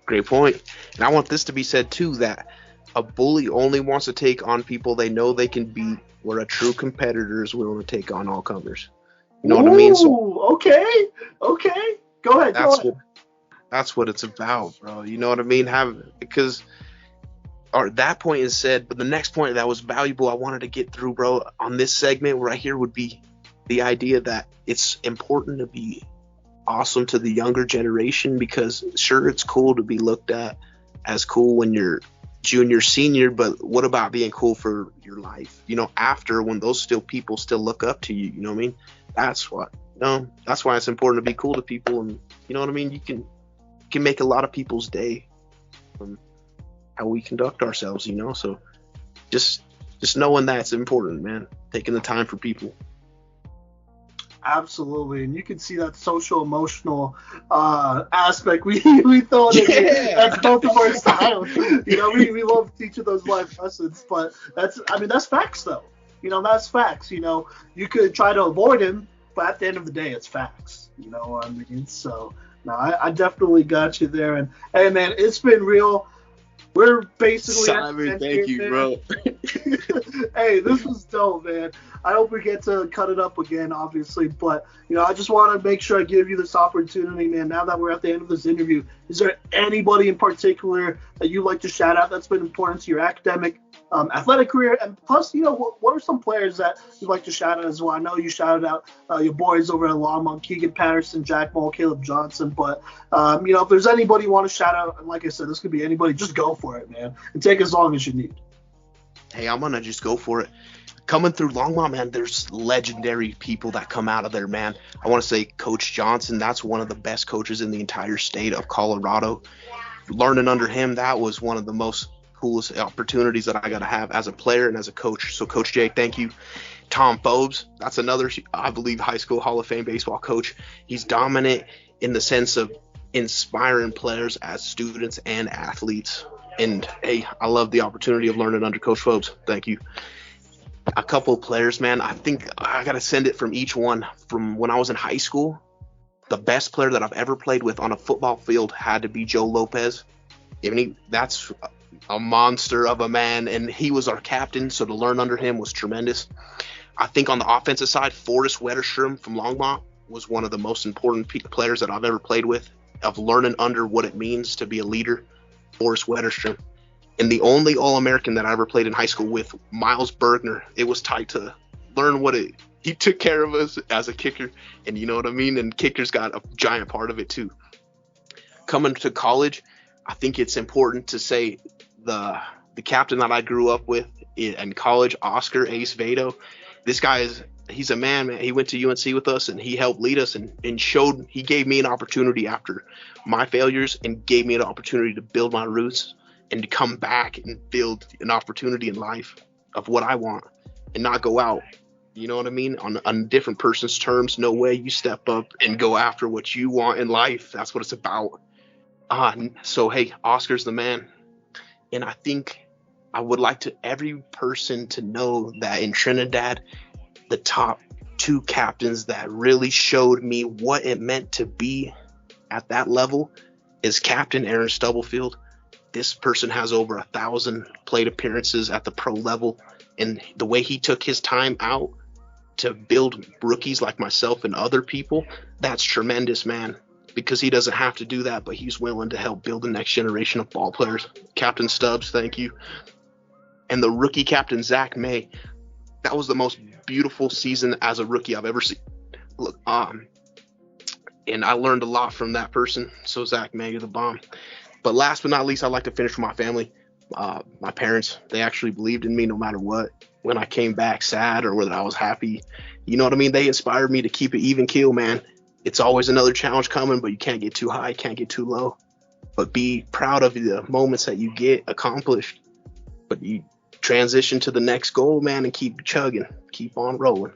Great point. And I want this to be said too, that a bully only wants to take on people they know they can beat, where a true competitor is willing to take on all comers. You know what I mean? So Ooh, okay. Go ahead. that's what it's about, bro. You know what I mean? Because or that point is said, but the next point that was valuable I wanted to get through, bro, on this segment right here would be the idea that it's important to be awesome to the younger generation, because sure, it's cool to be looked at as cool when you're junior, senior, but what about being cool for your life? After, when those people still look up to you, you know what I mean? That's why it's important to be cool to people, and you know what I mean? You can make a lot of people's day from how we conduct ourselves, so just knowing that's important, man. Taking the time for people. Absolutely, and you can see that social emotional aspect we thought in Yeah. that's both of our styles. We love teaching those life lessons, but that's facts though. That's facts. You could try to avoid him, but at the end of the day, it's facts. You know what I mean? So no, I definitely got you there, and hey man, it's been real. We're basically Simon, thank you, bro. Hey, this was dope, man. I hope we get to cut it up again, obviously. But, I just want to make sure I give you this opportunity, man. Now that we're at the end of this interview, is there anybody in particular that you'd like to shout out that's been important to your academic, athletic career? And plus, what are some players that you'd like to shout out as well? I know you shouted out your boys over at Longmont, Keegan Patterson, Jack Moll, Caleb Johnson. But, if there's anybody you want to shout out, and like I said, this could be anybody, just go for it, man. And take as long as you need. Hey, I'm going to just go for it. Coming through Longmont, man, there's legendary people that come out of there, man. I want to say Coach Johnson, that's one of the best coaches in the entire state of Colorado. Learning under him, that was one of the most coolest opportunities that I got to have as a player and as a coach. So, Coach Jay, thank you. Tom Phobes, that's another, I believe, high school Hall of Fame baseball coach. He's dominant in the sense of inspiring players as students and athletes. And, hey, I love the opportunity of learning under Coach Phobes. Thank you. A couple of players, man. I think I got to send it from each one. From when I was in high school, the best player that I've ever played with on a football field had to be Joe Lopez. That's a monster of a man, and he was our captain, so to learn under him was tremendous. I think on the offensive side, Forrest Wetterstrom from Longmont was one of the most important players that I've ever played with, of learning under what it means to be a leader. Forrest Wetterstrom. And the only All-American that I ever played in high school with, Miles Bergner. It was tight to learn he took care of us as a kicker, and you know what I mean? And kickers got a giant part of it too. Coming to college, I think it's important to say the captain that I grew up with in college, Oscar Ace Vado. This guy he's a man, man. He went to UNC with us and he helped lead us and he gave me an opportunity after my failures and gave me an opportunity to build my roots and to come back and build an opportunity in life of what I want and not go out. You know what I mean? On a different person's terms. No way. You step up and go after what you want in life. That's what it's about. So, hey, Oscar's the man. And I think I would like to every person to know that in Trinidad, the top two captains that really showed me what it meant to be at that level is Captain Aaron Stubblefield. This person has over 1,000 plate appearances at the pro level, and the way he took his time out to build rookies like myself and other people, that's tremendous, man, because he doesn't have to do that, but he's willing to help build the next generation of ball players. Captain Stubbs, thank you. And the rookie captain, Zach May, that was the most beautiful season as a rookie I've ever seen. Look, and I learned a lot from that person. So Zach May, you're the bomb. But last but not least, I'd like to finish with my family. My parents, they actually believed in me no matter what. When I came back sad or whether I was happy, you know what I mean? They inspired me to keep it even keel, man. It's always another challenge coming, but you can't get too high, can't get too low. But be proud of the moments that you get accomplished. But you transition to the next goal, man, and keep chugging, keep on rolling.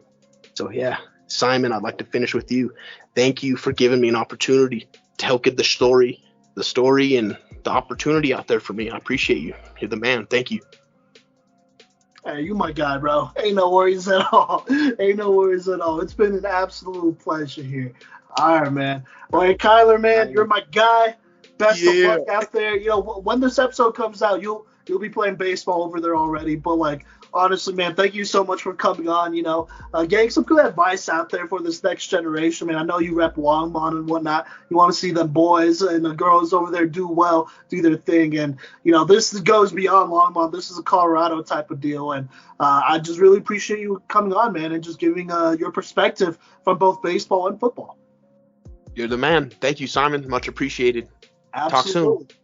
So yeah, Simon, I'd like to finish with you. Thank you for giving me an opportunity to help get the story and the opportunity out there for me. I appreciate you. You're the man. Thank you. Hey, you my guy, bro. Ain't no worries at all. Ain't no worries at all. It's been an absolute pleasure here. All right, man. Well, hey, Kyler, man, you're my guy. Best of luck out there. You know, when this episode comes out, you'll be playing baseball over there already. But, like, honestly, man, thank you so much for coming on, you know, getting some good advice out there for this next generation, man. I know you rep Longmont and whatnot. You want to see the boys and the girls over there do well, do their thing. And, you know, this goes beyond Longmont. This is a Colorado type of deal. And I just really appreciate you coming on, man, and just giving your perspective from both baseball and football. You're the man. Thank you, Simon. Much appreciated. Absolutely. Talk soon.